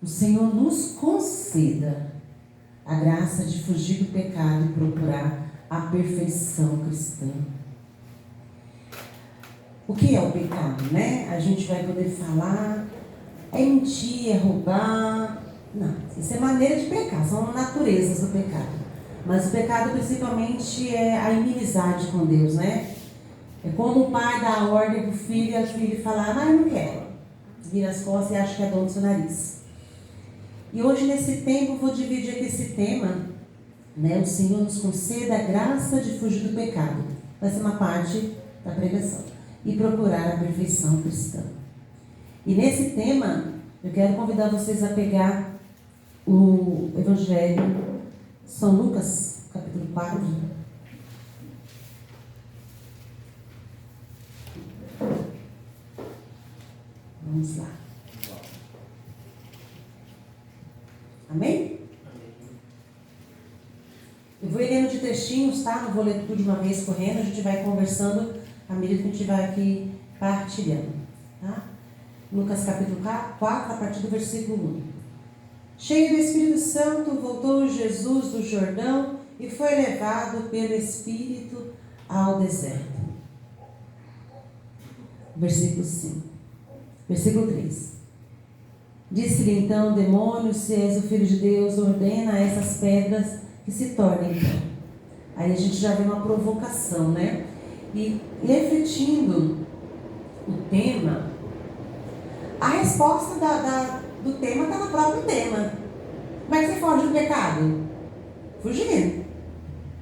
o Senhor nos conceda a graça de fugir do pecado e procurar a perfeição cristã. O que é o pecado, né? A gente vai poder falar, é mentir, é roubar. Não, isso é maneira de pecar, são naturezas do pecado. Mas o pecado principalmente é a inimizade com Deus, né? É quando o pai dá a ordem para o filho e a filha fala, mas eu não quero. Vira as costas e acha que é dono do seu nariz. E hoje nesse tempo eu vou dividir aqui esse tema, né? O Senhor nos conceda a graça de fugir do pecado. Vai ser uma parte da pregação. E procurar a perfeição cristã. E nesse tema, eu quero convidar vocês a pegar o Evangelho São Lucas, capítulo 4. Vamos lá. Amém? Eu vou ir lendo de textinhos, tá? Não vou ler tudo de uma vez correndo, a gente vai conversando à medida que a gente vai aqui partilhando, tá? Lucas capítulo 4, a partir do versículo 1. Cheio do Espírito Santo, voltou Jesus do Jordão e foi levado pelo Espírito ao deserto. Versículo 5. Versículo 3. Disse-lhe então o demônio, se és o Filho de Deus, ordena a essas pedras que se tornem pão. Aí a gente já vê uma provocação, né? E refletindo o tema, a resposta do tema está no próprio tema. Como é que você foge do pecado? Fugindo.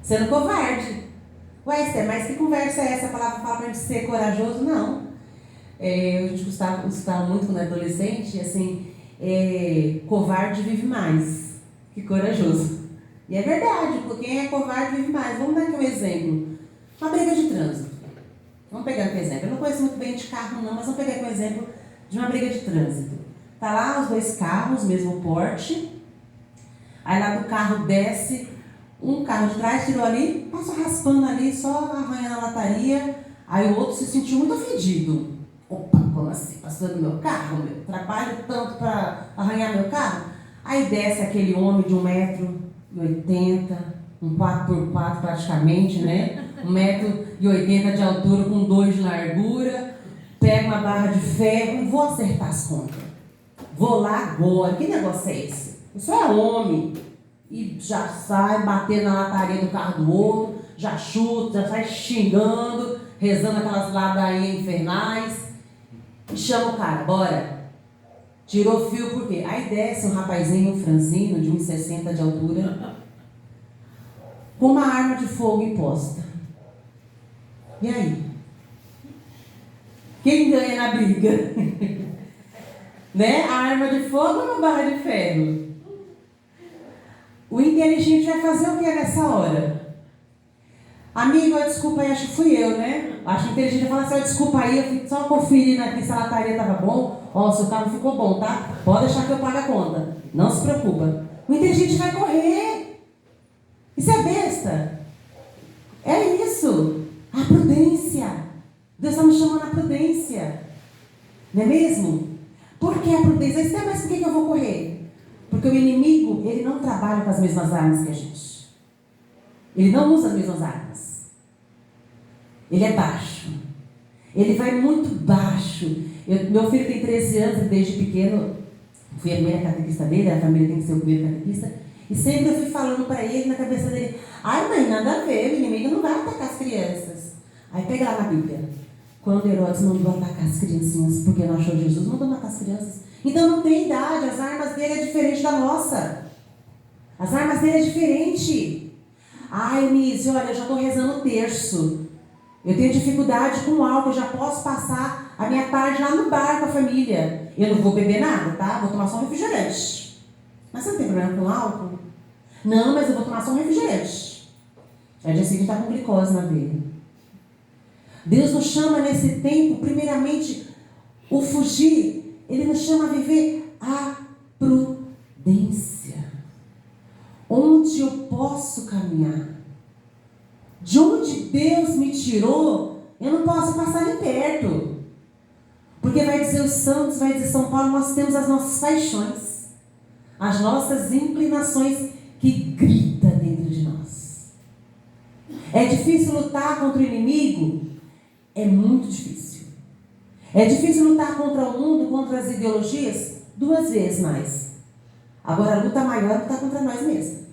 Sendo covarde. Ué, Esther, mas que conversa é essa? A palavra fala para a gente ser corajoso? Não. A gente escutava muito quando era adolescente, assim, covarde vive mais que corajoso. E é verdade, porque quem é covarde vive mais. Vamos dar aqui um exemplo. Uma briga de trânsito. Vamos pegar aqui um exemplo. Eu não conheço muito bem de carro não, mas vamos pegar aqui um exemplo de uma briga de trânsito. Tá lá os dois carros, mesmo porte. Aí lá do carro desce um carro de trás, tirou ali, passou raspando ali, só arranhando a lataria. Aí o outro se sentiu muito ofendido. Opa, como assim? Passou no meu carro? Meu trabalho tanto para arranhar meu carro? Aí desce aquele homem de 1,80 m, um 4x4 praticamente, né? 1,80 m de altura com 2 de largura, pega uma barra de ferro e vou acertar as contas. Vou lá agora. Que negócio é esse? Isso é homem. E já sai batendo na lataria do carro do outro, já chuta, já sai xingando, rezando aquelas ladainhas infernais. E chama o cara, bora. Tirou fio por quê? Aí desce um rapazinho, um franzino, de 1,60 m de altura, com uma arma de fogo imposta. E aí? Quem ganha na briga? Né? A arma de fogo ou uma barra de ferro? O inteligente vai fazer o que nessa hora? Amigo, desculpa aí, acho que fui eu, né? Acho que o inteligente vai falar assim, desculpa aí, eu fico só conferindo aqui se a lataria estava bom. Ó, seu carro ficou bom, tá? Pode deixar que eu pague a conta. Não se preocupa. O inteligente vai correr. Isso é besta. É isso. A prudência. Deus está nos chamando a prudência. Não é mesmo? Por que a prudência? Mas por que eu vou correr? Porque o inimigo, ele não trabalha com as mesmas armas que a gente. Ele não usa as mesmas armas. Ele é baixo. Ele vai muito baixo. Meu filho tem 13 anos, desde pequeno, fui a primeira catequista dele, a família tem que ser o primeiro catequista, e sempre eu fui falando para ele, na cabeça dele, ai mãe, nada a ver, o inimigo não vai atacar as crianças. Aí pega lá na Bíblia, quando Herodes mandou atacar as criancinhas, porque não achou Jesus, mandou matar as crianças. Então não tem idade, as armas dele é diferente da nossa. As armas dele é diferente. Ai, Nise, olha, eu já estou rezando o terço. Eu tenho dificuldade com álcool, eu já posso passar a minha tarde lá no bar com a família. Eu não vou beber nada, tá? Vou tomar só um refrigerante. Mas você não tem problema com álcool? Não, mas eu vou tomar só um refrigerante. Aí dia seguinte está com glicose na veia. Deus nos chama nesse tempo, primeiramente, o fugir. Ele nos chama a viver a prudência. Onde eu posso caminhar? De onde Deus me tirou, eu não posso passar ali perto. Porque vai dizer os santos, vai dizer São Paulo, nós temos as nossas paixões. as nossas inclinações que grita dentro de nós. É difícil lutar contra o inimigo? É muito difícil. É difícil lutar contra o mundo, contra as ideologias? 2 vezes mais. Agora a luta maior é lutar contra nós mesmos.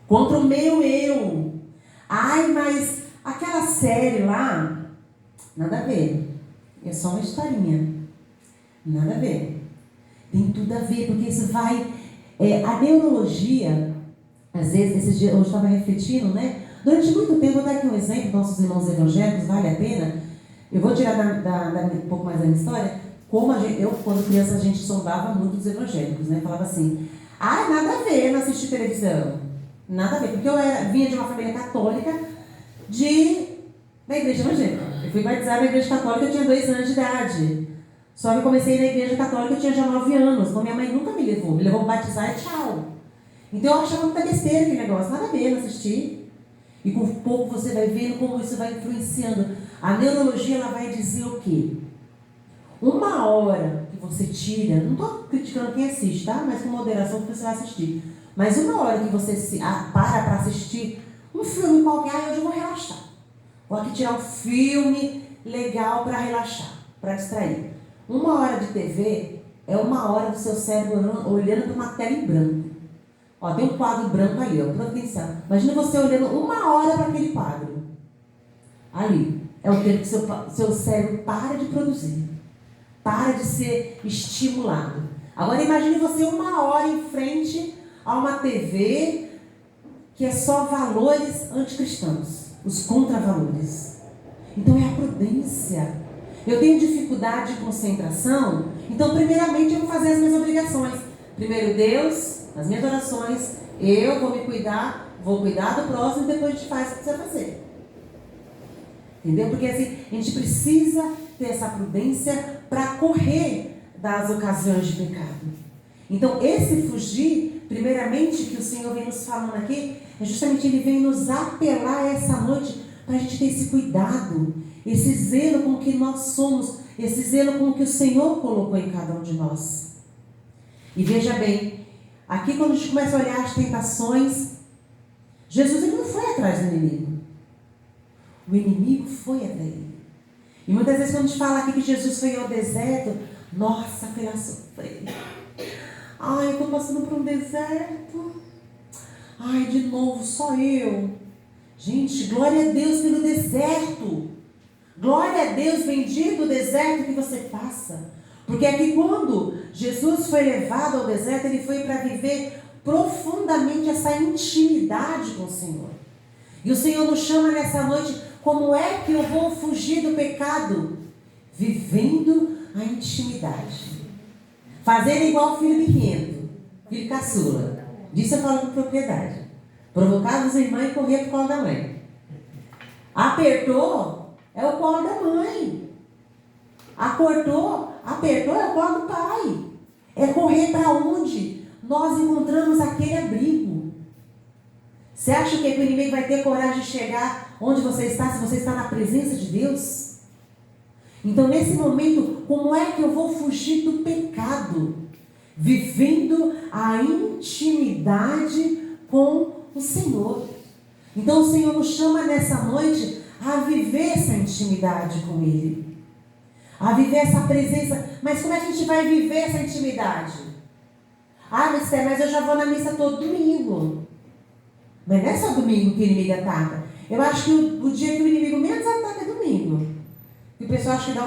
Contra o meu eu. Ai, mas aquela série lá, nada a ver. É só uma historinha. Nada a ver. Tem tudo a ver, porque isso vai... a neurologia, às vezes, esses dias, hoje eu estava refletindo, né? Durante muito tempo, vou dar aqui um exemplo, nossos irmãos evangélicos, vale a pena. Eu vou tirar um pouco mais da minha história. Como eu, quando criança, a gente sondava muito os evangélicos, né? Falava assim, nada a ver não assistir televisão. Nada a ver, porque eu vinha de uma família católica da igreja evangélica. Eu fui batizada na igreja católica, eu tinha 2 anos de idade. Só que eu comecei na igreja católica, eu tinha já 9 anos. Então minha mãe nunca me levou para batizar e tchau. Então eu achava muita besteira aquele negócio, nada a ver, não assistir. E com pouco você vai vendo como isso vai influenciando. A neurologia, ela vai dizer o quê? 1 hora que você tira, não estou criticando quem assiste, tá? Mas com moderação que você vai assistir. Mas 1 hora que você para assistir um filme qualquer, hoje eu vou relaxar. Vou aqui tirar um filme legal para relaxar, para distrair. 1 hora de TV é 1 hora do seu cérebro olhando para uma tela em branco. Ó, tem um quadro branco ali, ó, presta atenção. Imagina você olhando 1 hora para aquele quadro. Ali. É o tempo que seu cérebro para de produzir. Para de ser estimulado. Agora imagine você 1 hora em frente a uma TV que é só valores anticristãos. Os contravalores. Então é a prudência. Eu tenho dificuldade de concentração, então primeiramente eu vou fazer as minhas obrigações. Primeiro Deus, as minhas orações, eu vou me cuidar, vou cuidar do próximo e depois a gente faz o que precisa fazer. Entendeu? Porque assim, a gente precisa ter essa prudência para correr das ocasiões de pecado. Então esse fugir, primeiramente, que o Senhor vem nos falando aqui, é justamente Ele vem nos apelar essa noite para a gente ter esse cuidado, esse zelo com o que nós somos, esse zelo com o que o Senhor colocou em cada um de nós. E veja bem, aqui quando a gente começa a olhar as tentações, Jesus ele não foi atrás do inimigo. O inimigo foi até ele. E muitas vezes quando a gente fala aqui que Jesus foi ao deserto, nossa, foi lá sofrer. Ai, eu estou passando por um deserto. Ai, de novo, só eu. Gente, glória a Deus pelo deserto. Glória a Deus, bendito o deserto que você passa. Porque aqui quando Jesus foi levado ao deserto, ele foi para viver profundamente essa intimidade com o Senhor. E o Senhor nos chama nessa noite, como é que eu vou fugir do pecado? Vivendo a intimidade. Fazendo igual o filho birrento, filho caçula. Disso eu falo com propriedade. Provocava os irmãos e corria pro colo da mãe. Apertou, é o colo da mãe. Apertou é o colo do pai. É correr para onde nós encontramos aquele abrigo. Você acha que o inimigo vai ter coragem de chegar onde você está, se você está na presença de Deus? Então, nesse momento, como é que eu vou fugir do pecado? Vivendo a intimidade com o Senhor. Então, o Senhor nos chama nessa noite a viver essa intimidade com Ele. A viver essa presença. Mas como é que a gente vai viver essa intimidade? Mas eu já vou na missa todo domingo. Mas não é só domingo que o inimigo ataca. Eu acho que o dia que o inimigo menos ataca é domingo. E o pessoal acha que dá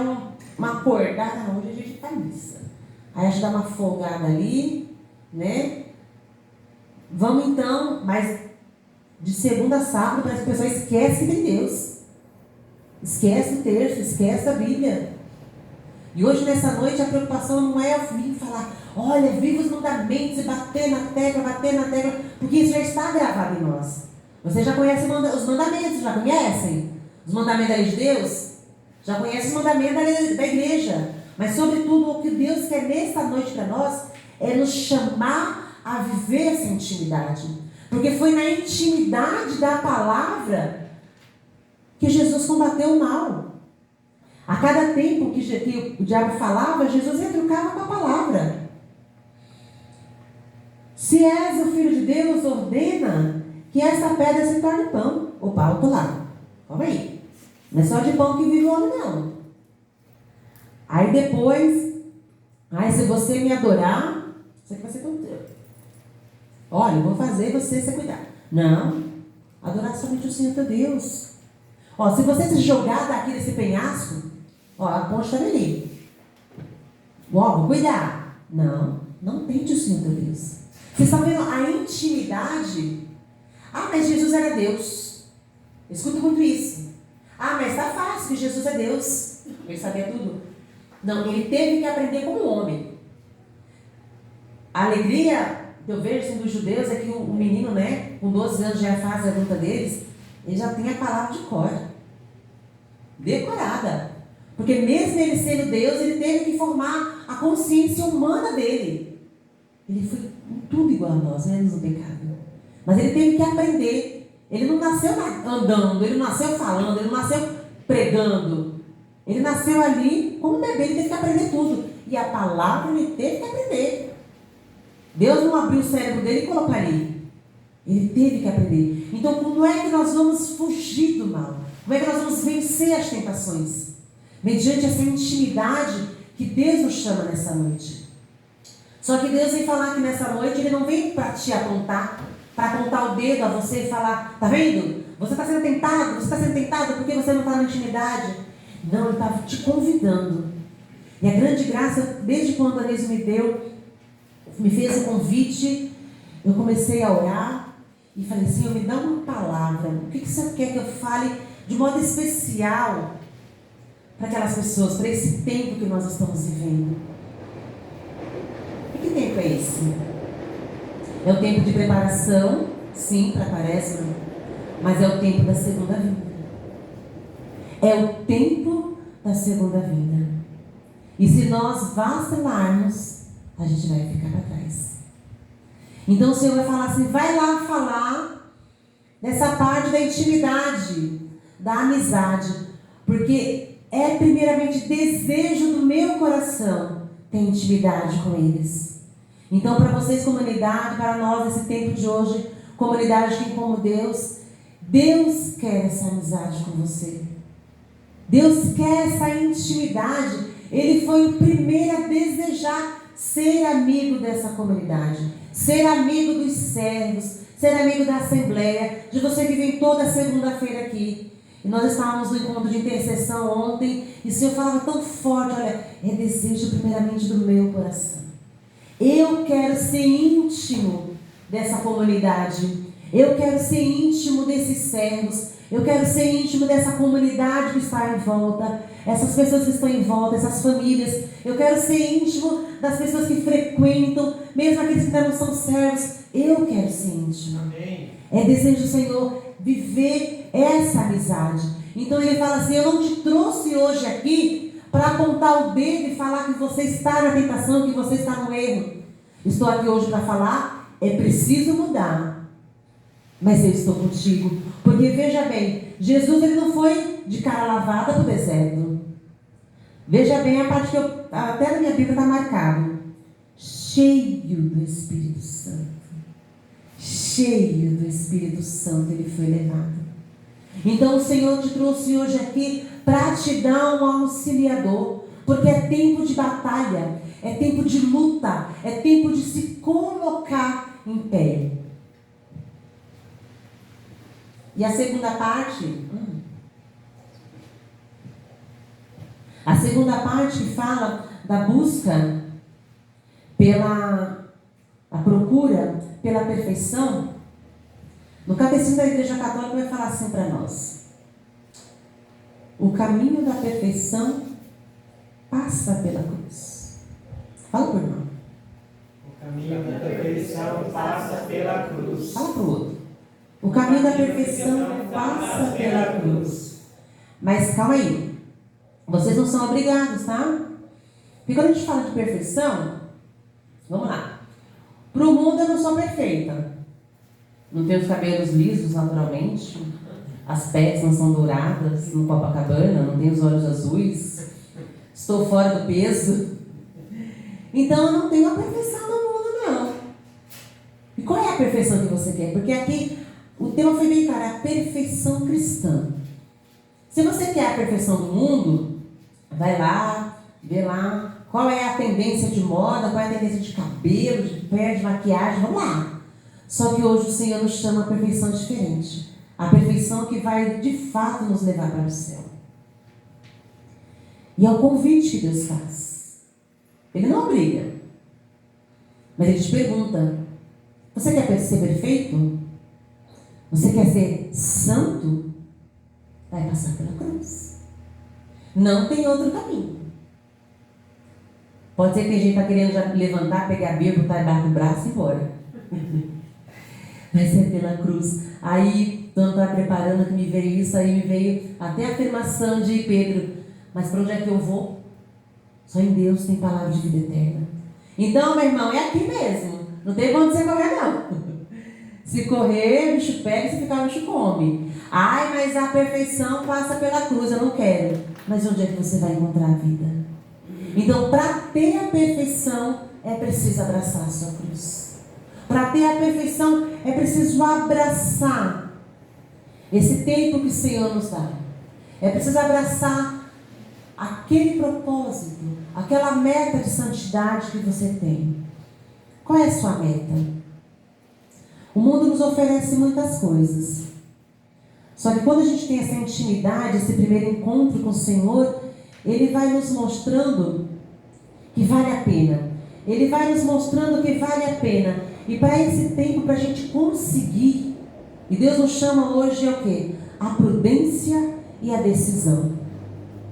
uma acordada. Não, hoje a gente vai na missa. Aí a gente dá uma folgada ali, né? Vamos então, mas de segunda a sábado parece que a pessoa esquece de Deus. Esquece o terço, esquece a Bíblia. E hoje nessa noite a preocupação não é vir falar, olha, viva os mandamentos e bater na tecla, porque isso já está gravado em nós. Você já conhece os mandamentos, já conhecem? Os mandamentos da lei de Deus? Já conhece os mandamentos da igreja. Mas sobretudo o que Deus quer nessa noite para nós é nos chamar a viver essa intimidade. Porque foi na intimidade da palavra que Jesus combateu o mal. A cada tempo que o diabo falava, Jesus retrucava com a palavra. Se és o Filho de Deus, ordena que esta pedra se torne pão. Opa, outro lado. Calma aí. Não é só de pão que vive o homem, não. Aí depois, se você me adorar, isso aqui vai ser tudo teu. Olha, eu vou fazer você se cuidar. Não. Adorar somente o Senhor teu Deus. Se você se jogar daqui desse penhasco, a ponte está ali. Vou cuidar. Não tente o Senhor teu Deus. Vocês estão vendo a intimidade? Mas Jesus era Deus. Eu escuto muito isso. Mas está fácil que Jesus é Deus. Ele sabia tudo. Não, ele teve que aprender como homem. A alegria que eu vejo dos judeus é que o menino, com 12 anos já faz a luta deles, ele já tem a palavra de cor. Decorada. Porque mesmo ele sendo Deus, ele teve que formar a consciência humana dele. Ele foi tudo igual a nós, menos no pecado. Mas ele teve que aprender. Ele não nasceu andando, ele não nasceu falando, ele não nasceu pregando. Ele nasceu ali como um bebê, ele teve que aprender tudo. E a palavra ele teve que aprender. Deus não abriu o cérebro dele e colocou ali. Ele teve que aprender. Então, como é que nós vamos fugir do mal? Como é que nós vamos vencer as tentações? Mediante essa intimidade que Deus nos chama nessa noite. Só que Deus vem falar que nessa noite Ele não vem para te apontar, para apontar o dedo a você e falar, tá vendo? Você está sendo tentado porque você não está na intimidade. Não, Ele estava te convidando. E a grande graça, desde quando a Deus me fez o convite, eu comecei a orar e falei, Senhor, me dá uma palavra. O que você quer que eu fale de modo especial para aquelas pessoas, para esse tempo que nós estamos vivendo? E que tempo é esse? É o tempo de preparação, sim, para a quaresma, mas é o tempo da segunda vinda. É o tempo da segunda vinda. E se nós vacilarmos, a gente vai ficar para trás. Então o Senhor vai falar assim, vai lá falar dessa parte da intimidade, da amizade, porque é primeiramente desejo do meu coração ter intimidade com eles. Então, para vocês, comunidade, para nós, esse tempo de hoje, comunidade que como Deus quer essa amizade com você. Deus quer essa intimidade. Ele foi o primeiro a desejar ser amigo dessa comunidade, ser amigo dos servos, ser amigo da assembleia, de você que vem toda segunda-feira aqui. E nós estávamos no encontro de intercessão ontem, e o Senhor falava tão forte, olha, é desejo primeiramente do meu coração. Eu quero ser íntimo dessa comunidade, eu quero ser íntimo desses servos, eu quero ser íntimo dessa comunidade que está em volta, essas pessoas que estão em volta, essas famílias. Eu quero ser íntimo das pessoas que frequentam, mesmo aqueles que ainda não são servos. Eu quero ser íntimo. Amém. É desejo do Senhor viver essa amizade. Então Ele fala assim, eu não te trouxe hoje aqui para apontar o dedo e falar que você está na tentação, que você está no erro. Estou aqui hoje para falar, é preciso mudar. Mas eu estou contigo. Porque veja bem, Jesus ele não foi de cara lavada para o deserto. Veja bem a parte que até na minha Bíblia está marcado. Cheio do Espírito Santo. Cheio do Espírito Santo ele foi levado. Então o Senhor te trouxe hoje aqui para te dar um auxiliador. Porque é tempo de batalha, é tempo de luta, é tempo de se colocar em pé. E a segunda parte, que fala da busca a procura pela perfeição, no Catecismo da Igreja Católica vai falar assim para nós: o caminho da perfeição passa pela cruz. Fala por irmão. O caminho da perfeição passa pela cruz. Fala para o outro. O caminho da perfeição passa pela cruz. Mas calma aí. Vocês não são obrigados, tá? Porque quando a gente fala de perfeição, vamos lá. Para o mundo eu não sou perfeita. Não tenho os cabelos lisos naturalmente. As pés não são douradas no Copacabana. Não tenho os olhos azuis. Estou fora do peso. Então eu não tenho a perfeição do mundo, não. perfeição que você quer? Porque aqui o tema foi bem claro, a perfeição cristã. Se você quer a perfeição do mundo, vai lá, vê lá qual é a tendência de moda, qual é a tendência de cabelo, de pele, de maquiagem, vamos lá. Só que hoje o Senhor nos chama a perfeição diferente. A perfeição que vai de fato nos levar para o céu. E é o convite que Deus faz. Ele não obriga. Mas Ele te pergunta, você quer ser perfeito? Você quer ser santo? Vai passar pela cruz. Não tem outro caminho. Pode ser que tem gente que está querendo já levantar, pegar a Bíblia, botar debaixo do braço e ir embora. Vai ser pela cruz. Aí, quando estava preparando que me veio isso, aí me veio até a afirmação de Pedro. Mas para onde é que eu vou? Só em Deus tem palavra de vida eterna. Então, meu irmão, é aqui mesmo. Não tem pra onde você correr, não. Se correr, o bicho pega, se ficar, o bicho come. Ai, mas a perfeição passa pela cruz, eu não quero. Mas onde é que você vai encontrar a vida? Então, para ter a perfeição, é preciso abraçar a sua cruz. Para ter a perfeição, é preciso abraçar esse tempo que o Senhor nos dá. É preciso abraçar aquele propósito, aquela meta de santidade que você tem. Qual é a sua meta? O mundo nos oferece muitas coisas. Só que quando a gente tem essa intimidade, esse primeiro encontro com o Senhor, Ele vai nos mostrando que vale a pena. Ele vai nos mostrando que vale a pena. E para esse tempo, para a gente conseguir, e Deus nos chama hoje é o quê? A prudência e a decisão.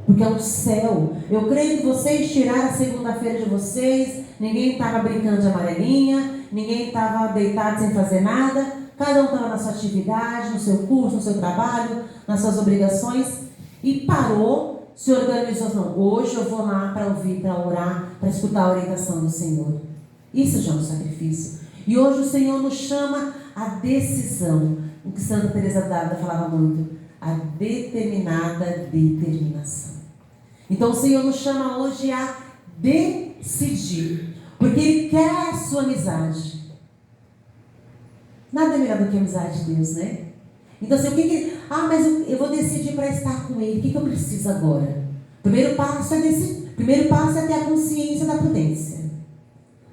Porque é o céu. Eu creio que vocês tiraram a segunda-feira de vocês, ninguém estava brincando de amarelinha, ninguém estava deitado sem fazer nada, cada um estava na sua atividade, no seu curso, no seu trabalho, nas suas obrigações, e parou, se organizou, não, hoje eu vou lá para ouvir, para orar, para escutar a orientação do Senhor. Isso já é um sacrifício. E hoje o Senhor nos chama a decisão, o que Santa Teresa d'Ávila falava muito, a determinada determinação. Então o Senhor nos chama hoje a decidir, porque Ele quer a sua amizade. Nada é melhor do que a amizade de Deus, né? Então assim, mas eu vou decidir para estar com Ele, o que eu preciso agora? Primeiro passo é ter a consciência da prudência.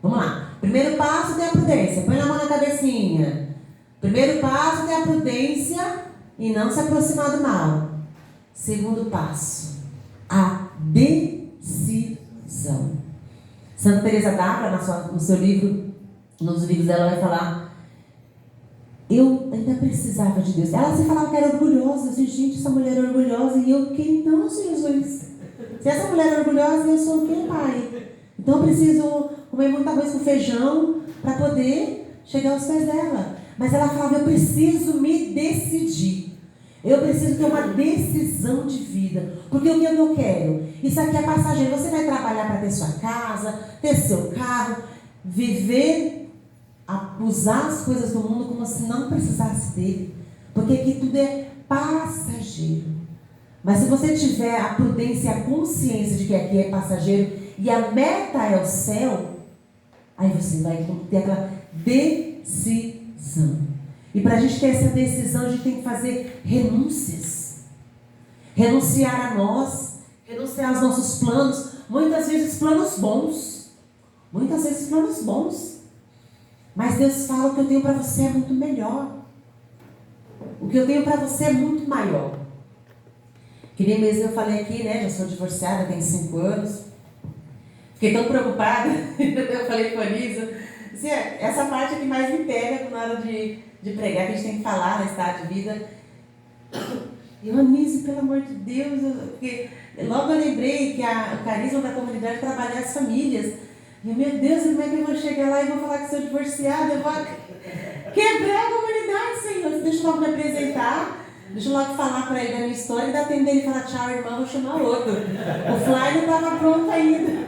Vamos lá, primeiro passo é ter a prudência, põe a mão na cabecinha. Primeiro passo é ter a prudência e não se aproximar do mal. Segundo passo, a decisão. Santa Teresa d'Ávila, no seu livro, nos livros dela, vai falar: eu ainda precisava de Deus. Ela se falava que era orgulhosa. Assim, gente, essa mulher é orgulhosa. E eu, quem não, Jesus? Se essa mulher é orgulhosa, eu sou o quê, Pai? Então eu preciso comer muita arroz com feijão para poder chegar aos pés dela. Mas ela falava: eu preciso me decidir. Eu preciso ter uma decisão de vida. Porque o que eu quero? Isso aqui é passageiro. Você vai trabalhar para ter sua casa, ter seu carro, viver, usar as coisas do mundo como se não precisasse dele. Porque aqui tudo é passageiro. Mas se você tiver a prudência e a consciência de que aqui é passageiro e a meta é o céu, aí você vai ter aquela decisão. E para a gente ter essa decisão, a gente tem que fazer renúncias. Renunciar a nós, renunciar aos nossos planos. Muitas vezes planos bons. Muitas vezes planos bons. Mas Deus fala: o que eu tenho para você é muito melhor. O que eu tenho para você é muito maior. Que nem mesmo eu falei aqui, né? Já sou divorciada, tenho 5 anos. Fiquei tão preocupada. Eu falei com a Anisa. Assim, essa parte é que mais me pega na hora de pregar, que a gente tem que falar na estado de vida. Eu, Anise, pelo amor de Deus, porque logo eu lembrei que o carisma da comunidade trabalha as famílias. E meu Deus, como é que eu vou chegar lá e vou falar que sou divorciada? Eu vou quebrar a comunidade, Senhor. Deixa eu logo me apresentar, deixa eu logo falar para ele da minha história e da tempo dele falar: tchau, irmão, vou chamar outro. O flyer não estava pronto ainda.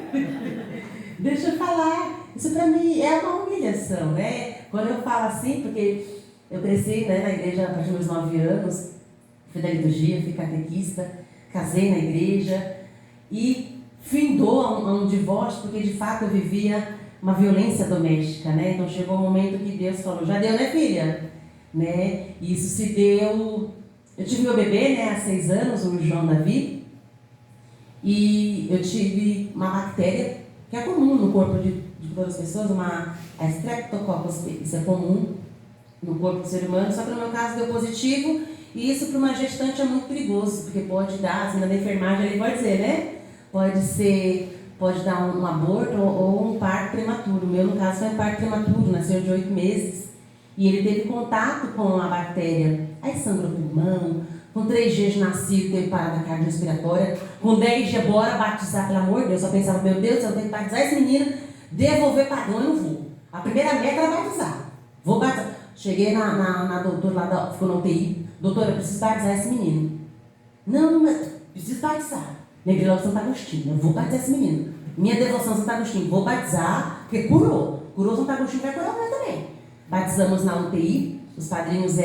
Deixa eu falar. Isso para mim é uma humilhação, né? Quando eu falo assim, porque eu cresci, né, na igreja a partir dos 9 anos, fui da liturgia, fui catequista, casei na igreja e findou a um divórcio, porque de fato eu vivia uma violência doméstica, né? Então chegou um momento que Deus falou, já deu, né, filha? Né? E isso se deu... Eu tive meu bebê, né, há 6 anos, o João Davi, e eu tive uma bactéria que é comum no corpo de todas as pessoas, a Streptococcus, isso é comum no corpo do ser humano, só que no meu caso deu positivo, e isso para uma gestante é muito perigoso, porque pode dar, assim, na enfermagem ele pode dizer, né? Pode dar um aborto ou um parto prematuro. O meu, no caso, foi um parto prematuro, nasceu de 8 meses, e ele teve contato com a bactéria, aí sangrou o pulmão, com 3 dias de nascido, teve parada cardiorrespiratória, com 10 dias, bora batizar, pelo amor de Deus, eu pensava, meu Deus, eu tenho que batizar esse menino, devolver padrão, eu não vou. A primeira meta era batizar. Vou batizar. Cheguei na doutora lá, ficou na UTI, doutora, eu preciso batizar esse menino. Não, mas preciso batizar. Lembrei logo Santo Agostinho, eu vou batizar esse menino. Minha devoção Santo Agostinho, vou batizar, porque curou. Curou Santo Agostinho, vai curar o meu também. Batizamos na UTI, os padrinhos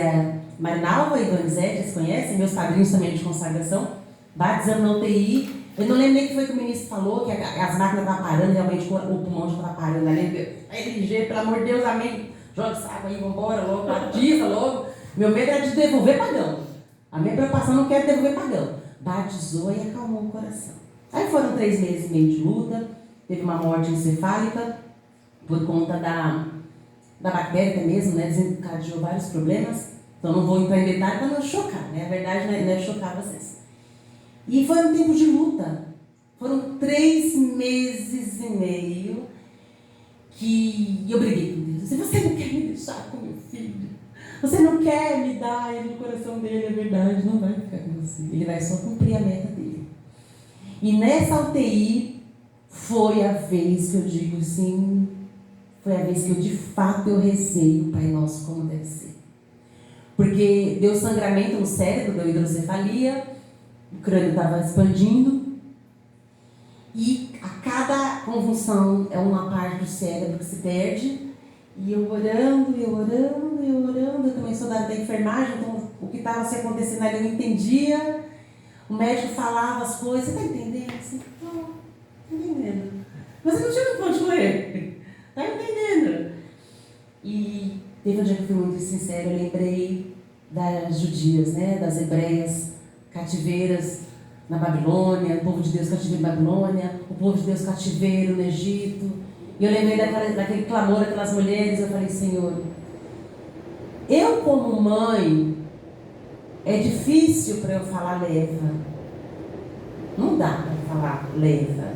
Marinalva e Donizete, vocês conhecem, meus padrinhos também de consagração. Batizamos na UTI. Eu não lembro nem o que foi que o ministro falou, que as máquinas estavam parando, realmente o pulmão já estava parando. A LG, pelo amor de Deus, amém. Joga essa água aí, vambora logo, batiza logo. Meu medo era de devolver pagão. A minha preocupação não quer devolver pagão. Batizou e acalmou o coração. Aí foram 3 meses e meio de luta, teve uma morte encefálica, por conta da bactéria mesmo, né? Desencadeou vários problemas. Então não vou entrar em detalhe para não chocar, né? A verdade não é chocar vocês. E foi um tempo de luta. Foram 3 meses e meio que eu briguei com Deus. Se você não quer me deixar com meu filho, você não quer me dar ele no coração dele, é verdade, não vai ficar com você. Ele vai só cumprir a meta dele. E nessa UTI foi a vez que eu digo sim, foi a vez que eu de fato eu rezei o Pai Nosso como deve ser. Porque deu sangramento no cérebro, deu hidrocefalia, o crânio estava expandindo e a cada convulsão é uma parte do cérebro que se perde. E eu orando, eu também sou da enfermagem, então o que estava se acontecendo ali eu não entendia. O médico falava as coisas, você está entendendo? Assim, estou entendendo. Mas eu não tinha muito onde correr. Está entendendo? E teve um dia que eu fui muito sincera, eu lembrei das judias, né, das hebreias cativeiras na Babilônia, o povo de Deus cativeiro na Babilônia, o povo de Deus cativeiro no Egito. E eu lembrei daquele clamor daquelas mulheres, eu falei, Senhor, eu como mãe, é difícil para eu falar leva. Não dá para falar leva.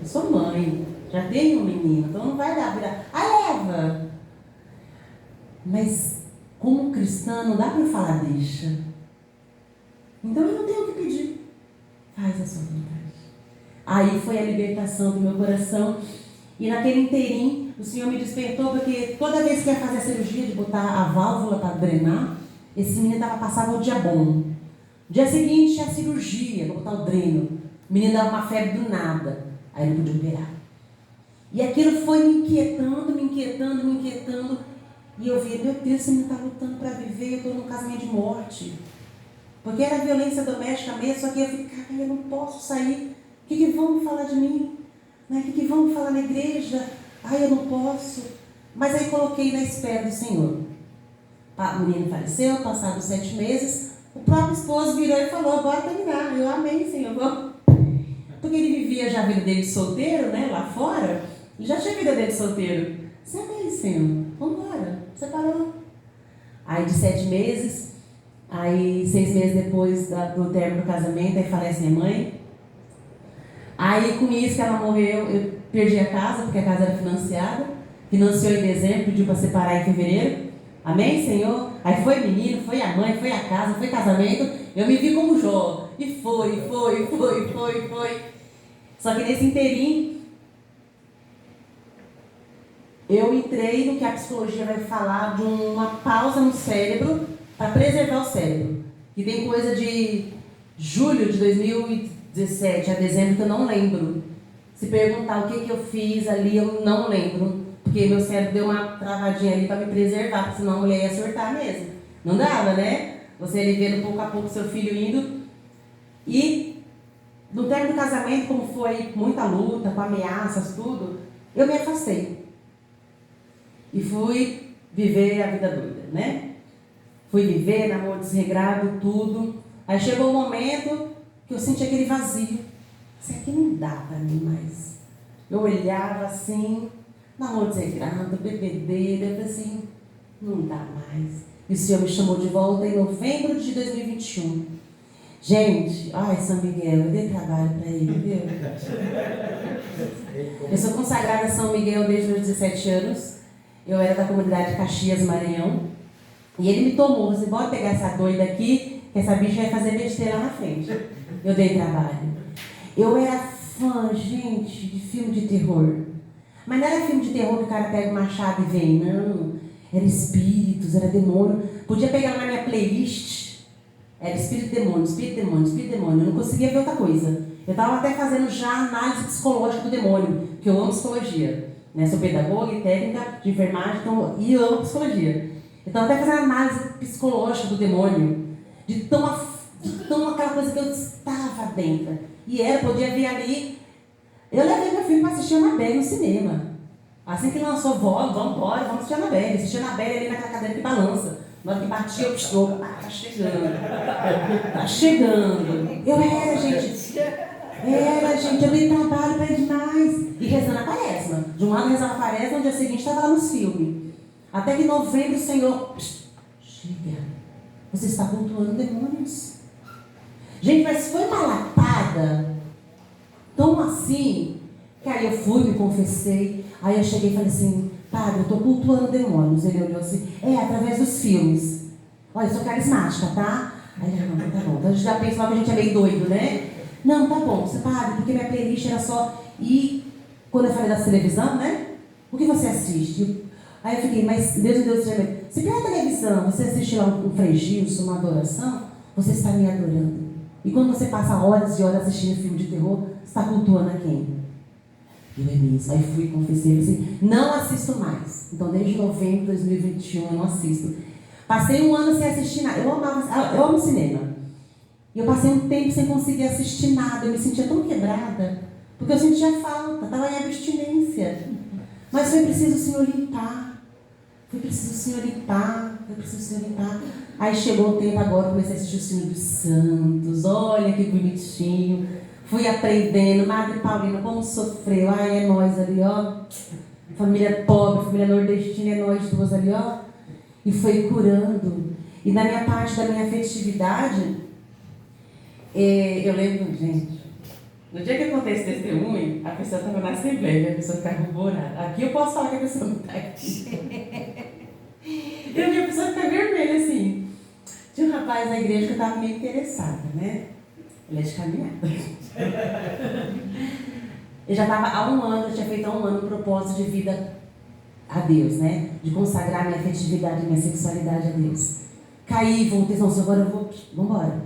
Eu sou mãe, já tenho um menino, então não vai dar virar, leva. Mas como cristã não dá para eu falar deixa. Então eu não tenho o que pedir. Faz a sua vontade. Aí foi a libertação do meu coração. E naquele inteirinho, o Senhor me despertou, porque toda vez que ia fazer a cirurgia de botar a válvula para drenar, esse menino passava o dia bom. No dia seguinte, a cirurgia, para botar o dreno. O menino dava uma febre do nada. Aí não podia operar. E aquilo foi me inquietando. E eu vi, meu Deus, esse menino está lutando para viver, eu estou num casamento de morte. Porque era violência doméstica mesmo, só que eu ficava, eu não posso sair. O que vão falar de mim? O que vão falar na igreja? Eu não posso. Mas aí coloquei na espera do Senhor. O menino faleceu, passados 7 meses, o próprio esposo virou e falou, bora terminar. Eu amei, Senhor, vamos. Porque ele vivia já a vida dele de solteiro, né, lá fora, e já tinha a vida dele de solteiro. Você amei, Senhor, vamos embora, separou. Aí de 7 meses, aí 6 meses depois do término do casamento, aí falece minha mãe. Aí com isso que ela morreu, eu perdi a casa, porque a casa era financiada. Financiou em dezembro, pediu para separar em fevereiro. Amém, Senhor? Aí foi menino, foi a mãe, foi a casa, foi casamento. Eu me vi como Jó. E foi. Só que nesse inteirinho, eu entrei no que a psicologia vai falar de uma pausa no cérebro para preservar o cérebro. Que tem coisa de julho de 2017 a dezembro que eu não lembro. Se perguntar o que eu fiz ali, eu não lembro. Porque meu cérebro deu uma travadinha ali para me preservar, porque senão a mulher ia surtar mesmo. Não dava, né? Você ali vendo pouco a pouco seu filho indo. E no término do casamento, como foi muita luta, com ameaças, tudo, eu me afastei. e fui viver a vida doida, né? Fui viver, namoro desregrado, tudo. Aí chegou um momento que eu senti aquele vazio. Isso aqui não dá pra mim mais. Eu olhava assim, namoro desregrado, bebedeira, eu falei assim, não dá mais. E o Senhor me chamou de volta em novembro de 2021. Gente, ai, São Miguel, eu dei trabalho para ele, viu? Eu sou consagrada a São Miguel desde meus 17 anos. Eu era da comunidade Caxias, Maranhão. E ele me tomou, você bora pegar essa doida aqui, que essa bicha vai fazer besteira lá na frente. Eu dei trabalho. Eu era fã, gente, de filme de terror. Mas não era filme de terror que o cara pega o machado e vem, não. Era espíritos, era demônio. Podia pegar na minha playlist. Era espírito, demônio, espírito, demônio, espírito, demônio. Eu não conseguia ver outra coisa. Eu estava até fazendo já análise psicológica do demônio, porque eu amo psicologia. Né? Sou pedagoga e técnica de enfermagem, então, e eu amo psicologia. Eu estava até fazendo análise psicológica do demônio, de tão aquela coisa que eu estava dentro. E podia ver ali. Eu levei meu filho para assistir Annabelle no cinema. Assim que lançou, vamos embora, vamos assistir Annabelle. Assisti Annabelle ali naquela cadeira que balança. Na hora que batia, eu estou, tá chegando. Tá chegando. Eu era, gente, eu dei trabalho para ele demais. E rezando a quaresma. De um lado rezava a quaresma, no dia seguinte estava lá nos filmes. Até que em novembro o Senhor, chega, você está cultuando demônios. Gente, mas foi uma lapada tão assim, que aí eu fui, me confessei. Aí eu cheguei e falei assim, padre, eu estou cultuando demônios. Ele olhou assim, através dos filmes. Olha, eu sou carismática, tá? Aí ele, não, tá bom. Então a gente já pensa logo que a gente é meio doido, né? Não, tá bom, você padre, porque minha playlist era só... E quando eu falei da televisão, né? O que você assiste? Aí eu fiquei, mas Deus, se pela televisão você assiste lá um Frei Gilson, uma adoração, você está me adorando. E quando você passa horas e horas assistindo filme de terror, você está cultuando a quem? Eu é mesmo. Aí fui, confessei, assim, não assisto mais. Então, desde novembro de 2021, eu não assisto. Passei um ano sem assistir nada. Eu amo cinema. E eu passei um tempo sem conseguir assistir nada. Eu me sentia tão quebrada, porque eu sentia falta, estava em abstinência. Mas foi preciso o Senhor limpar. Aí chegou o tempo agora, comecei a assistir o Senhor dos Santos. Olha que bonitinho. Fui aprendendo, Madre Paulina, como sofreu. Ai, é nós ali, ó. Família pobre, família nordestina, é nós duas ali, ó. E foi curando. E na minha parte da minha afetividade, eu lembro, gente, no dia que eu contei esse testemunho, a pessoa estava na assembleia, a pessoa ficava ruborada. Aqui eu posso falar que a pessoa não está aqui. Eu vi a pessoa ficar vermelha assim. Tinha um rapaz na igreja que eu estava meio interessada, né? Ele é de caminhada. Eu já estava há um ano, eu tinha feito há um ano um propósito de vida a Deus, né? De consagrar minha afetividade, minha sexualidade a Deus. Caí, voltei, não, agora eu vou, vambora.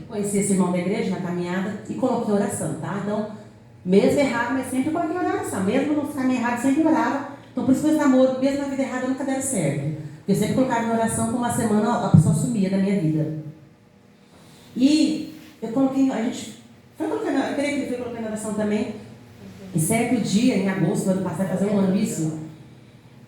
Conheci esse irmão da igreja na caminhada e coloquei oração, tá? Então, mesmo errado, mas sempre coloquei oração. Mesmo no caminho errado, sempre orava. Então, por isso que os namoros, mesmo na vida errada, nunca deram certo. Porque eu sempre colocava em oração, com uma semana a pessoa sumia da minha vida. E eu coloquei, a gente foi colocando, eu creio que ele foi colocando oração também. E certo dia, em agosto do ano passado, fazer um ano isso,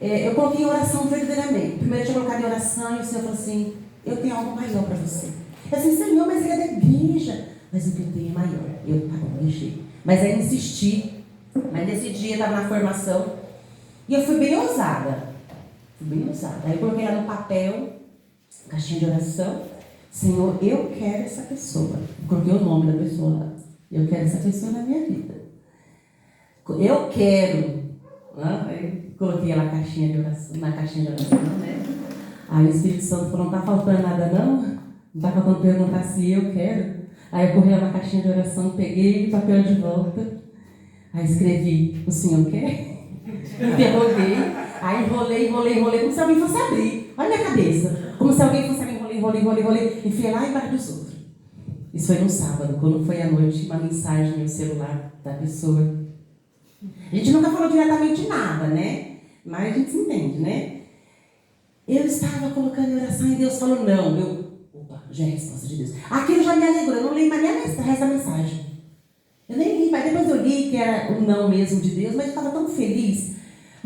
eu coloquei em oração verdadeiramente. Primeiro eu tinha colocado em oração e o Senhor falou assim, eu tenho algo maior para você. Eu disse, Senhor, mas ele é da igreja. Mas o que eu tenho é maior. Eu, tá bom, deixei. Mas aí insisti. Mas nesse dia eu estava na formação. E eu fui bem ousada. Aí eu coloquei lá no papel, caixinha de oração. Senhor, eu quero essa pessoa. Eu coloquei o nome da pessoa lá. Eu quero essa pessoa na minha vida. Eu quero. Aí coloquei lá na caixinha de oração, né? Aí o Espírito Santo falou, não está faltando nada não? Não está faltando perguntar se eu quero? Aí eu corri lá na caixinha de oração, peguei o papel de volta. Aí escrevi, o senhor quer? Interroguei. Aí enrolei, como se alguém fosse abrir. Olha a minha cabeça. Como se alguém fosse abrir, enrolei. Enfiei lá embaixo dos outros. Isso foi no sábado, quando foi à noite, uma mensagem no meu celular da pessoa. A gente nunca falou diretamente nada, né? Mas a gente se entende, né? Eu estava colocando em oração e Deus falou não. Opa, já é a resposta de Deus. Aquilo já me alegrou, eu não li mais nem o resto da mensagem. Eu nem li, mas depois eu li que era o não mesmo de Deus, mas eu estava tão feliz.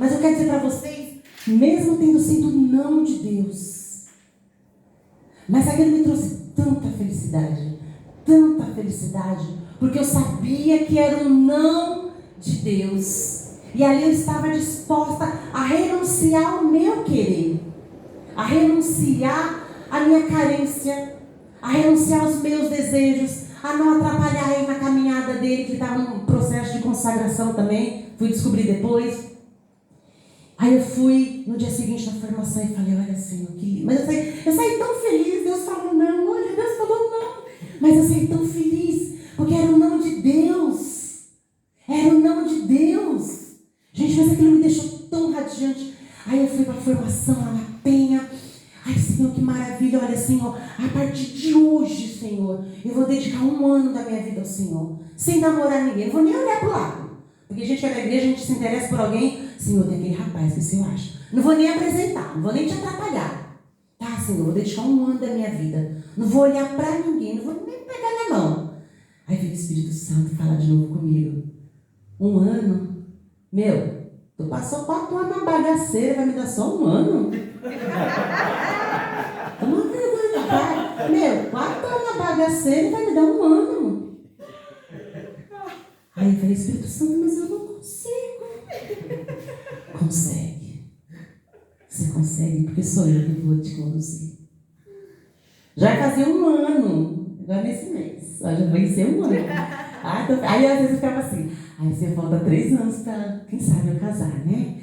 Mas eu quero dizer para vocês, mesmo tendo sido não de Deus, mas aquilo me trouxe tanta felicidade, porque eu sabia que era um não de Deus. E ali eu estava disposta a renunciar ao meu querer, a renunciar à minha carência, a renunciar aos meus desejos, a não atrapalhar ele na caminhada dele, que estava num processo de consagração também. Fui descobrir depois. Aí eu fui no dia seguinte na formação e falei, olha Senhor, que lindo. Mas eu saí tão feliz. Deus falou não, olha, Deus falou não. Mas eu saí tão feliz, porque era o não de Deus. Era o não de Deus. Gente, mas aquilo me deixou tão radiante. Aí eu fui para a formação lá na Penha. Ai, Senhor, que maravilha. Olha, Senhor, a partir de hoje, Senhor, eu vou dedicar 1 ano da minha vida ao Senhor, sem namorar ninguém. Não vou nem olhar para o lado. Porque a gente vai na igreja, a gente se interessa por alguém. Senhor, tem aquele rapaz que o Senhor acha. Não vou nem apresentar, não vou nem te atrapalhar. Tá, Senhor, vou dedicar 1 ano da minha vida. Não vou olhar para ninguém, não vou nem pegar na mão. Aí vem o Espírito Santo falar de novo comigo. 1 ano? Meu, tu passou 4 anos na bagaceira, vai me dar só 1 ano? Eu não acredito, pai. Meu, 4 anos na bagaceira e vai me dar 1 ano. Aí eu falei, Espírito Santo, mas eu não consigo. Consegue. Você consegue, porque sou eu que vou te conduzir. Já vai fazer 1 ano, agora nesse mês. Já vai ser 1 ano. Aí às vezes eu ficava assim, aí você falta 3 anos para, quem sabe, eu casar, né?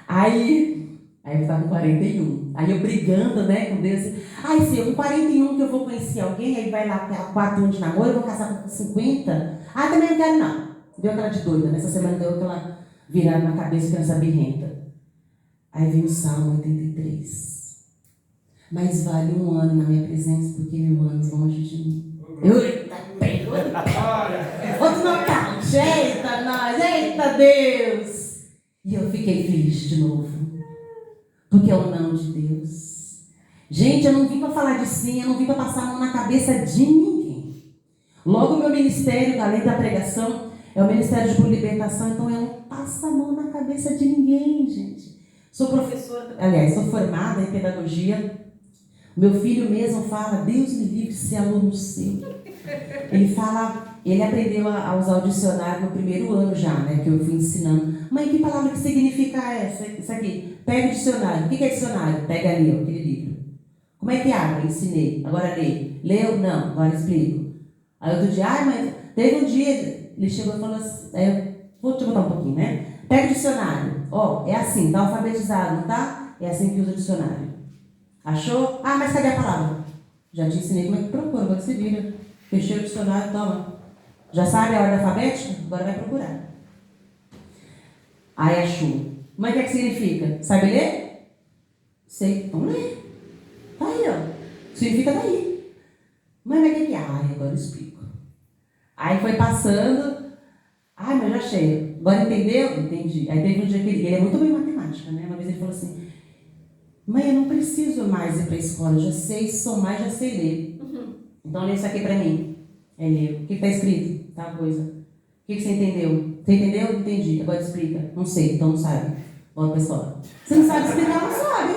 Aí eu estava com 41. Aí eu brigando, né, com Deus. Aí se eu com 41 que eu vou conhecer alguém, aí vai lá ter 4 anos de namoro, eu vou casar com 50. Também não quero não. Deu aquela de doida, nessa semana deu aquela virada na cabeça, criança birrenta. Aí vem o Salmo 83. Mais vale 1 ano na minha presença do que 1000 anos longe de mim. Outro nocaute, eita nós, eita Deus. E eu fiquei feliz de novo, porque é o não de Deus. Gente, eu não vim para falar de sim, eu não vim para passar a mão na cabeça de ninguém. Logo o meu ministério, além da pregação, é o Ministério de Libertação, então eu não passo a mão na cabeça de ninguém, gente. Sou professora, aliás, sou formada em pedagogia. Meu filho mesmo fala, Deus me livre de ser aluno seu. Ele fala, ele aprendeu a usar o dicionário no 1º ano já, né, que eu fui ensinando. Mãe, que palavra que significa essa? Isso aqui. Pega o dicionário. O que é dicionário? Pega ali, ó, aquele livro. Como é que abre? Ensinei. Agora lê. Leu? Não. Agora explico. Aí outro dia, mas teve um dia... Ele chegou e falou assim, vou te botar um pouquinho, né? Pega o dicionário. É assim, tá alfabetizado, não tá? É assim que usa o dicionário. Achou? Mas cadê a palavra? Já te ensinei como é que procura, agora você vira. Fechei o dicionário, toma. Já sabe a ordem alfabética? Agora vai procurar. Aí achou. Mas o que significa? Sabe ler? Sei, então lê. Tá aí, ó. Significa daí. Mas o que é? Agora eu explico. Aí foi passando, mas eu já achei. Agora entendeu? Entendi. Aí teve um dia que ele é muito bem em matemática, né? Uma vez ele falou assim, mãe, eu não preciso mais ir para a escola, eu já sei somar, já sei ler. Então lê isso aqui para mim. Aí leu. O que está escrito? Tal coisa. O que você entendeu? Você entendeu? Entendi. Agora explica. Não sei, então não sabe. Volta para a escola. Você não sabe explicar, não sabe.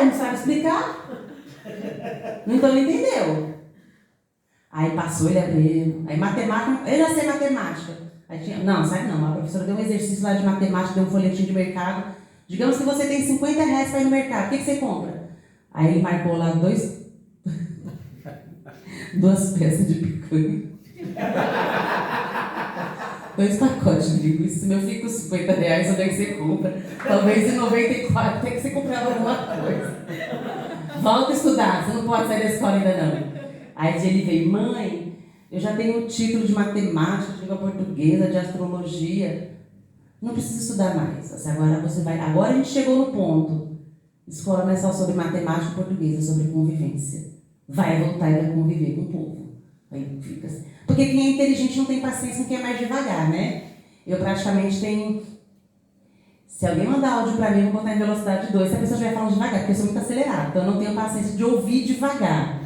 Não sabe explicar? Então não entendeu. Aí passou, ele abriu. Aí matemática, eu já sei matemática. Aí tinha, não, sabe não, a professora deu um exercício lá de matemática, deu um folhetinho de mercado. Digamos que você tem 50 reais para ir no mercado, o que você compra? Aí ele marcou lá 2 peças de picanha. 2 pacotes de linguiça. Se meu filho com 50 reais, onde é que você compra? Talvez em 94, até que você comprava alguma coisa. Volta a estudar, você não pode sair da escola ainda não. Aí ele veio, mãe, eu já tenho um título de matemática, de língua portuguesa, de astrologia. Não precisa estudar mais. Assim, agora você vai. Agora a gente chegou no ponto. Escola não é só sobre matemática e português, é sobre convivência. Vai voltar e vai conviver com o povo. Aí fica assim. Porque quem é inteligente não tem paciência, não quer mais devagar, né? Eu praticamente tenho. Se alguém mandar áudio pra mim, eu vou botar em velocidade 2. Se a pessoa estiver falando devagar, porque eu sou muito acelerada. Então eu não tenho paciência de ouvir devagar.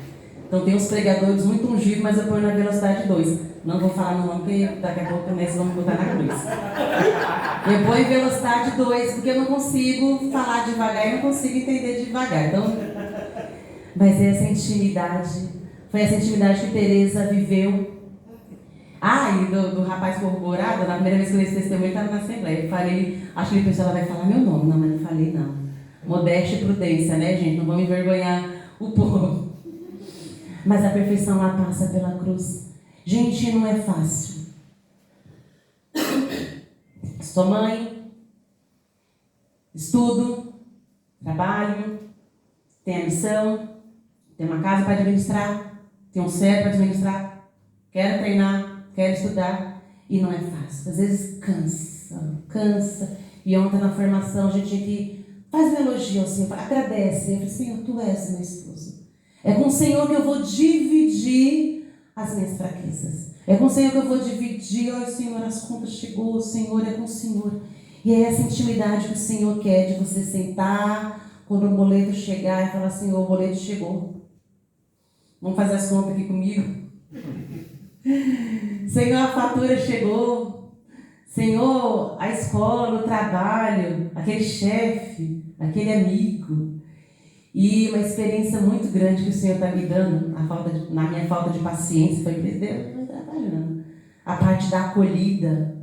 Então tem uns pregadores muito ungidos, mas eu ponho na velocidade 2. Não vou falar no nome, porque daqui a pouco também vocês vão me botar na cruz. Eu ponho em velocidade 2, porque eu não consigo falar devagar e não consigo entender devagar. Então, mas é essa intimidade, foi essa intimidade que Teresa viveu. E do rapaz corroborado, na primeira vez que eu li esse testemunho, ele estava na Assembleia. Eu falei, acho que depois ela vai falar meu nome. Não, mas não falei não. Modéstia e prudência, né, gente? Não vamos envergonhar o povo. Mas a perfeição lá passa pela cruz. Gente, não é fácil. Sou mãe, estudo, trabalho, tenho a missão, tenho uma casa para administrar, tenho um cérebro para administrar, quero treinar, quero estudar, e não é fácil. Às vezes cansa. E ontem na formação a gente tinha que faz um elogio ao Senhor, agradece. Eu falei, Senhor, Tu és meu esposo. É com o Senhor que eu vou dividir as minhas fraquezas. É com o Senhor que eu vou dividir, olha, Senhor, as contas chegou, o Senhor é com o Senhor. E é essa intimidade que o Senhor quer, de você sentar, quando o boleto chegar e falar, Senhor, o boleto chegou. Vamos fazer as contas aqui comigo? Senhor, a fatura chegou. Senhor, a escola, o trabalho, aquele chefe, aquele amigo. E uma experiência muito grande que o Senhor está me dando, na minha falta de paciência, foi Deus trabalhando. A parte da acolhida.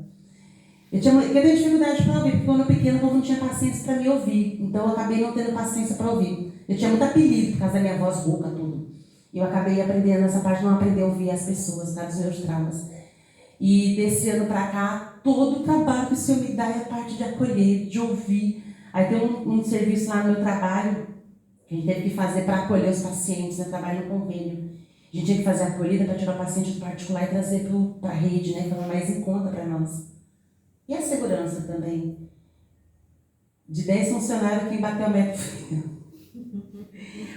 Eu tenho dificuldade para ouvir, porque quando eu pequeno o povo não tinha paciência para me ouvir. Então eu acabei não tendo paciência para ouvir. Eu tinha muito apelido por causa da minha voz rouca, tudo. E eu acabei aprendendo essa parte, não aprender a ouvir as pessoas, por causa dos meus traumas. E desse ano para cá, todo o trabalho que o Senhor me dá é a parte de acolher, de ouvir. Aí tem um serviço lá no meu trabalho, que a gente teve que fazer para acolher os pacientes, né? Trabalho no convênio. A gente tinha que fazer a acolhida para tirar o paciente do particular e trazer para a rede, né? Para mais em conta para nós. E a segurança também. De 10 funcionários, quem bateu a meta foi eu.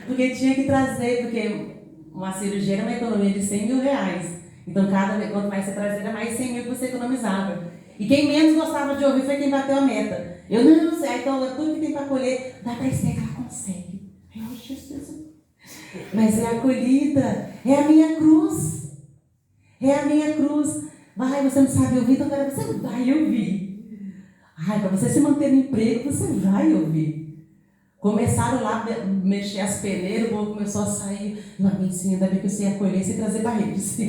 Porque tinha que trazer, porque uma cirurgia era uma economia de R$100.000. Então, quanto mais você trazia, mais 100 mil que você economizava. E quem menos gostava de ouvir foi quem bateu a meta. Eu não sei, então tudo que tem para acolher, dá para ser que ela consegue. Ai, Jesus. Mas é a acolhida, é a minha cruz. É a minha cruz. Vai, você não sabe ouvir, então agora você vai ouvir. Ai, para você se manter no emprego, você vai ouvir. Começaram lá a mexer as peneiras, o povo começou a sair. Eu amei, sim, ainda bem que eu sei acolher e sei trazer barreira, sim.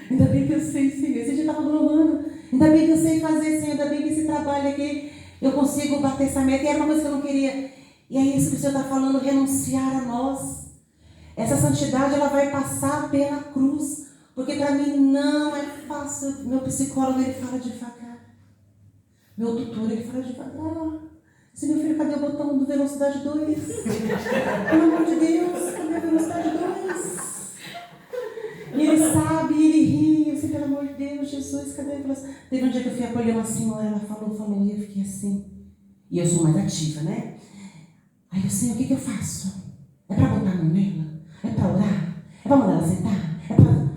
Ainda bem que eu sei, sim. Esse dia estava louvando. Ainda bem que eu sei fazer, sim. Ainda bem que esse trabalho aqui eu consigo bater essa meta. E era uma coisa que eu não queria. E é isso que o Senhor está falando, renunciar a nós. Essa santidade, ela vai passar pela cruz. Porque para mim não é fácil. Meu psicólogo, ele fala devagar. Meu tutor, ele fala devagar. Se meu filho, cadê o botão do velocidade 2? Pelo amor de Deus, cadê a velocidade 2? E ele sabe, ele ri. Eu sei, pelo amor de Deus, Jesus, cadê a velocidade? Teve um dia que eu fui acolher uma senhora, ela falou, e eu fiquei assim. E eu sou mais ativa, né? Aí eu sei, o que eu faço? É para botar a mão nela? É para orar? É para mandar ela sentar? É para...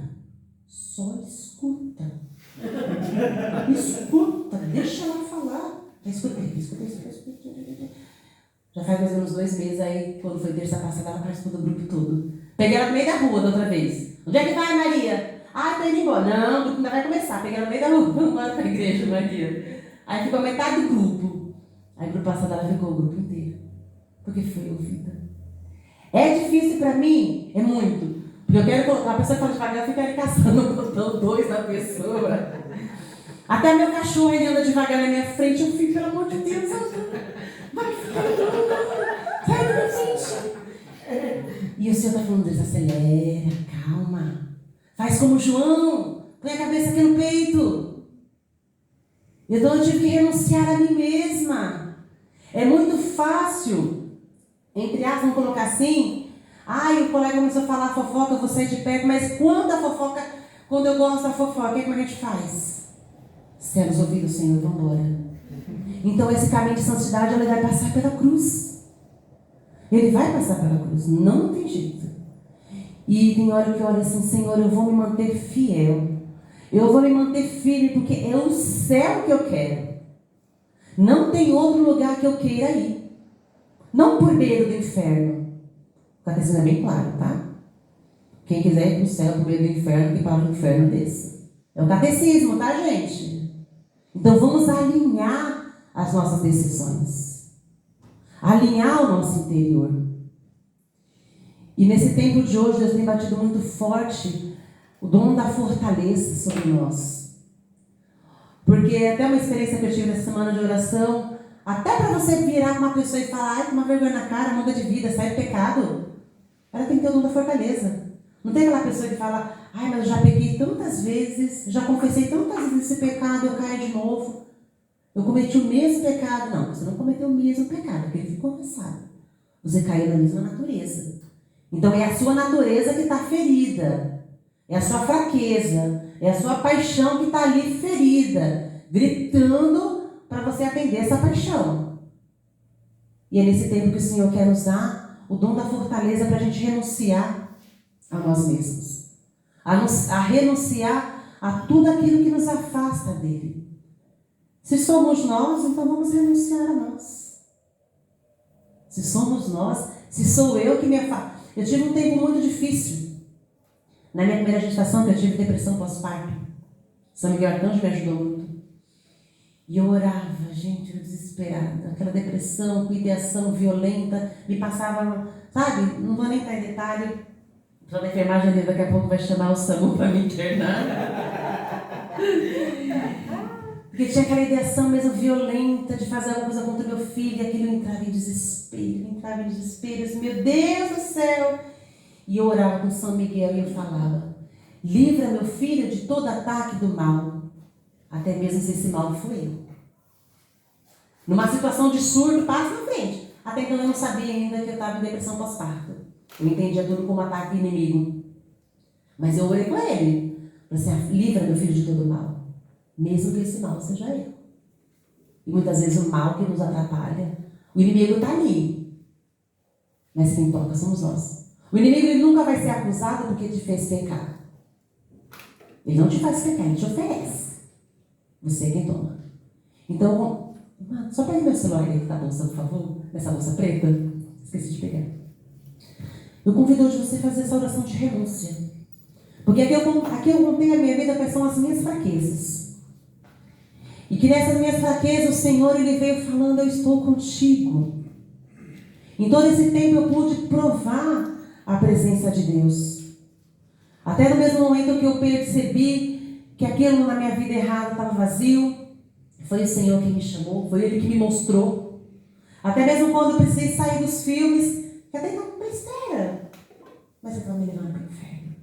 Só escuta. Escuta, deixa ela falar. Escutei. Já faz mais ou menos 2 meses, aí quando foi terça passada, ela participou do grupo todo. Peguei ela no meio da rua da outra vez. Onde é que vai, Maria? Tô indo embora. Não, o grupo ainda vai começar. Peguei ela no meio da rua, vamos embora pra igreja, Maria. Aí ficou metade do grupo. Aí grupo passado ela ficou o grupo inteiro. Porque foi ouvida. É difícil pra mim? É muito. Porque eu quero colocar, a pessoa que fala devagar, fica ali caçando o botão 2 da pessoa. Até meu cachorro, ele anda devagar na minha frente, eu fico, pelo amor de Deus, vai, sai da minha frente. E o Senhor está falando, desacelera, calma. Faz como João, põe a cabeça aqui no peito. Então eu tive que renunciar a mim mesma. É muito fácil, entre aspas, vamos colocar assim, o colega começou a falar fofoca, eu vou sair de perto, mas quando eu gosto da fofoca, o que a gente faz? Sermos ouvidos, Senhor, vamos embora. Então esse caminho de santidade, ele vai passar pela cruz. Ele vai passar pela cruz, não tem jeito. E tem hora que eu olho assim, Senhor, eu vou me manter fiel. Eu vou me manter firme, porque é o céu que eu quero. Não tem outro lugar que eu queira ir. Não por medo do inferno. O catecismo é bem claro, tá? Quem quiser ir para o céu por medo do inferno, que para o inferno desça. É o catecismo, tá, gente? Então vamos alinhar as nossas decisões. Alinhar o nosso interior. E nesse tempo de hoje, Deus tem batido muito forte o dom da fortaleza sobre nós. Porque até uma experiência que eu tive nessa semana de oração, até para você virar uma pessoa e falar, ai, com uma vergonha na cara, muda de vida, sai do pecado, ela tem que ter o dom da fortaleza. Não tem aquela pessoa que fala, ai, mas eu já pequei tantas vezes, já confessei tantas vezes esse pecado, eu caio de novo. Eu cometi o mesmo pecado. Não, você não cometeu o mesmo pecado, porque ele foi confessado. Você caiu na mesma natureza. Então é a sua natureza que está ferida. É a sua fraqueza. É a sua paixão que está ali ferida. Gritando para você atender essa paixão. E é nesse tempo que o Senhor quer usar o dom da fortaleza para a gente renunciar a nós mesmos. A renunciar a tudo aquilo que nos afasta dele. Se somos nós, então vamos renunciar a nós. Se somos nós, se sou eu que me afasto. Eu tive um tempo muito difícil. Na minha primeira gestação, eu tive depressão pós-parto. São Miguel Arcanjo me ajudou muito. E eu orava, gente, eu desesperada. Aquela depressão, com ideação violenta, me passava, sabe? Não vou nem entrar em detalhe. Toda a enfermagem ali daqui a pouco vai chamar o SAMU para me internar. Porque tinha aquela ideação mesmo violenta de fazer alguma coisa contra meu filho, e aquilo entrava em desespero, assim, meu Deus do céu. E eu orava com São Miguel e eu falava, livra meu filho de todo ataque do mal, até mesmo se esse mal foi eu. Numa situação de surto, passa na frente. Até então eu não sabia ainda que eu estava em depressão pós-parto. Eu entendia tudo como ataque inimigo. Mas eu orei com ele. Falei assim, livra meu filho de todo mal. Mesmo que esse mal seja eu. E muitas vezes o mal que nos atrapalha, o inimigo está ali. Mas quem toca somos nós. O inimigo ele nunca vai ser acusado porque te fez pecar. Ele não te faz pecar, ele te oferece. Você é quem toma. Então, só pegue meu celular dentro da bolsa, por favor. Nessa bolsa preta. Esqueci de pegar. Eu convido hoje você a fazer essa oração de renúncia. Porque aqui eu contei a minha vida quais são as minhas fraquezas. E que nessas minhas fraquezas o Senhor ele veio falando, eu estou contigo. Em todo esse tempo eu pude provar a presença de Deus. Até no mesmo momento que eu percebi que aquilo na minha vida errada estava vazio, foi o Senhor que me chamou, foi Ele que me mostrou. Até mesmo quando eu precisei sair dos filmes, que até então besteira, mas eu estava me levando para o inferno.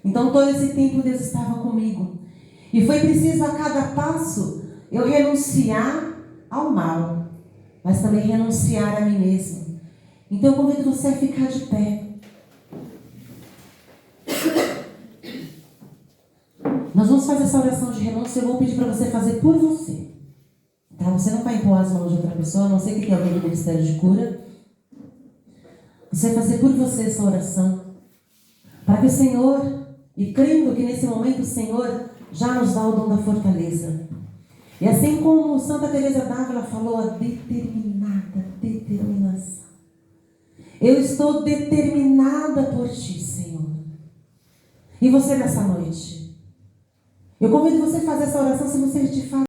Então todo esse tempo Deus estava comigo. E foi preciso a cada passo eu renunciar ao mal, mas também renunciar a mim mesmo. Então eu convido você a ficar de pé. Nós vamos fazer essa oração de renúncia. Eu vou pedir para você fazer por você. Tá? Você não vai impor as mãos de outra pessoa, a não ser que tenha alguém do Ministério de Cura. Você vai fazer por você essa oração. Para que o Senhor, e crendo que nesse momento o Senhor já nos dá o dom da fortaleza. E assim como Santa Teresa d'Ávila falou, a determinação. Eu estou determinada por ti, Senhor. E você nessa noite? Eu convido você a fazer essa oração se você te fala.